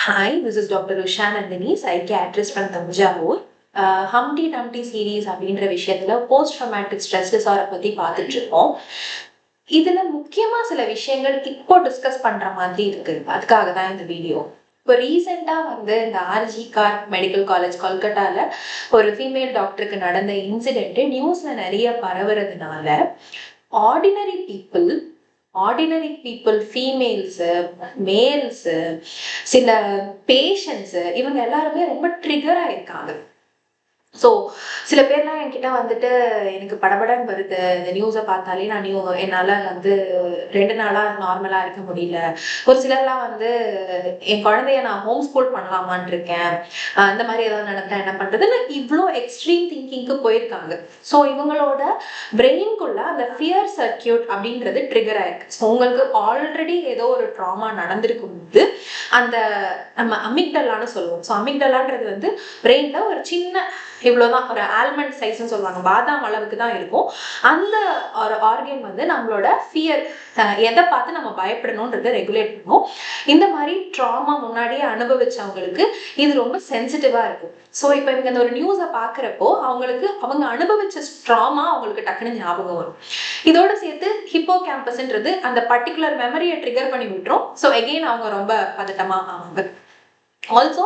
Hi, this is Dr. Usha Nandini, psychiatrist from Tanjavur. Humpty Dumpty series அப்படின்ற விஷயத்துல post traumatic stress disorder பத்தி பார்த்துட்டு இருக்கோம். இதுல முக்கியமா சில விஷயங்கள் இப்போ டிஸ்கஸ் பண்ற மாதிரி இருக்கு. அதுக்காக தான் இந்த வீடியோ. இப்போ ரீசெண்டா வந்து இந்த ஆர்ஜி கார் மெடிக்கல் காலேஜ் கொல்கட்டால ஒரு ஃபீமேல் டாக்டருக்கு நடந்த இன்சிடென்ட் நியூஸ்ல நிறைய பரவுறதுனால ஆர்டினரி பீப்புள் ஃபீமேல்ஸு மேல்ஸு சில பேஷண்ட்ஸு இவங்க எல்லாருமே ரொம்ப ட்ரிகர் ஆயிருக்காங்க. ஸோ சில பேர்லாம் என்கிட்ட வந்துட்டு எனக்கு படபடன்னு வருது, இந்த நியூஸை பார்த்தாலே நான் என்னால் வந்து 2 நாளாக நார்மலாக இருக்க முடியல. ஒரு சிலர்லாம் வந்து என் குழந்தைய நான் ஹோம் ஸ்கூல் பண்ணலாமான் இருக்கேன், இந்த மாதிரி ஏதாவது நடந்தா என்ன பண்ணுறதுன்னு இவ்வளோ எக்ஸ்ட்ரீம் திங்கிங்க்கு போயிருக்காங்க. ஸோ இவங்களோட பிரெயின்குள்ள அந்த ஃபியர் சர்க்கியூட் அப்படின்றது ட்ரிகர் ஆயிருக்கு. ஸோ உங்களுக்கு ஆல்ரெடி ஏதோ ஒரு ட்ராமா நடந்திருக்கும் போது அந்த நம்ம அமிக்டலான்னு சொல்லுவோம். ஸோ அமிக்டலான்றது வந்து பிரெயின்ல ஒரு சின்ன இவ்வளோதான், ஒரு ஆல்மண்ட் சைஸ்ன்னு சொல்லுவாங்க, பாதாம் அளவுக்கு தான் இருக்கும். அந்த ஒரு ஆர்கன் வந்து நம்மளோட ஃபியர், எதை பார்த்து நம்ம பயப்படணுன்றதை ரெகுலேட் பண்ணும். இந்த மாதிரி ட்ராமா முன்னாடியே அனுபவிச்சவங்களுக்கு இது ரொம்ப சென்சிட்டிவா இருக்கும். ஸோ இப்போ இவங்க இந்த ஒரு நியூஸை பார்க்குறப்போ அவங்க அனுபவிச்ச ட்ராமா அவங்களுக்கு டக்குன்னு ஞாபகம் வரும். இதோட சேர்த்து ஹிப்போ கேம்பஸ்ன்றது அந்த பர்டிகுலர் மெமரியை ட்ரிகர் பண்ணி விட்டுரும். ஸோ எகெயின் அவங்க ரொம்ப பதட்டமா ஆவாங்க. ஆல்சோ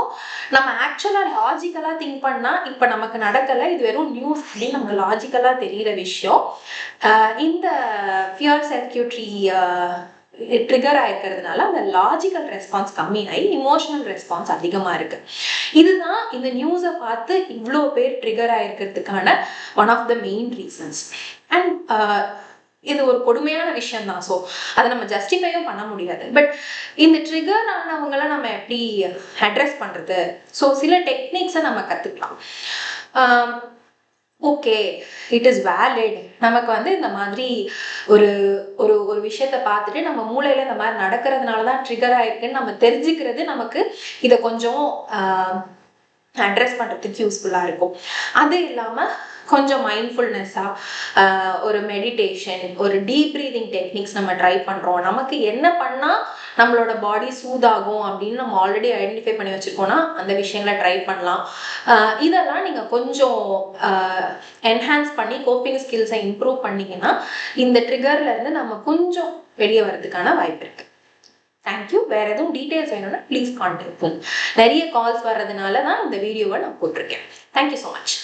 நம்ம ஆக்சுவலாக லாஜிக்கலாக திங்க் பண்ணால் இப்போ நமக்கு நடக்கலை, இது வெறும் நியூஸ் அப்படின்னு நம்ம லாஜிக்கலாக தெரிகிற விஷயம். இந்த ஃபியர் சர்க்கியூட்ரி ட்ரிகர் ஆயிருக்கிறதுனால அந்த லாஜிக்கல் ரெஸ்பான்ஸ் கம்மியாகி இமோஷனல் ரெஸ்பான்ஸ் அதிகமாக இருக்கு. இதுதான் இந்த நியூஸை பார்த்து இவ்வளோ பேர் ட்ரிகர் ஆயிருக்கிறதுக்கான one of the main reasons. And இது ஒரு கொடுமையான விஷயம் தான். ஸோ அதை நம்ம ஜஸ்டிஃபையும் பண்ண முடியாது. பட் இந்த ட்ரிகர் ஆனவங்களை நம்ம எப்படி அட்ரஸ் பண்ணுறது? ஸோ சில டெக்னிக்ஸை நம்ம கற்றுக்கலாம். Okay, it is valid. நமக்கு வந்து இந்த மாதிரி ஒரு ஒரு ஒரு விஷயத்த பார்த்துட்டு நம்ம மூளையில் இந்த மாதிரி நடக்கிறதுனால தான் ட்ரிகர் ஆயிருக்குன்னு நம்ம தெரிஞ்சுக்கிறது நமக்கு இதை கொஞ்சம் அட்ரஸ் பண்ணுறதுக்கு யூஸ்ஃபுல்லாக இருக்கும். அது இல்லாமல் கொஞ்சம் மைண்ட்ஃபுல்னஸாக ஒரு மெடிடேஷன், ஒரு டீப் ப்ரீதிங் டெக்னிக்ஸ் நம்ம ட்ரை பண்ணுறோம். நமக்கு என்ன பண்ணால் நம்மளோட பாடி சூதாகும் அப்படின்னு நம்ம ஆல்ரெடி ஐடென்டிஃபை பண்ணி வச்சுருக்கோன்னா அந்த விஷயங்களை ட்ரை பண்ணலாம். இதெல்லாம் நீங்கள் கொஞ்சம் என்ஹான்ஸ் பண்ணி கோப்பிங் ஸ்கில்ஸை இம்ப்ரூவ் பண்ணிங்கன்னா இந்த ட்ரிகர்லேருந்து நம்ம கொஞ்சம் வெளியே வர்றதுக்கான வாய்ப்பு இருக்குது. தேங்க்யூ. வேறு எதுவும் டீட்டெயில்ஸ் வேணும்னா ப்ளீஸ் கான்டாக்ட். நிறைய கால்ஸ் வர்றதுனால தான் இந்த வீடியோவை நான் போட்டிருக்கேன். Thank you so much.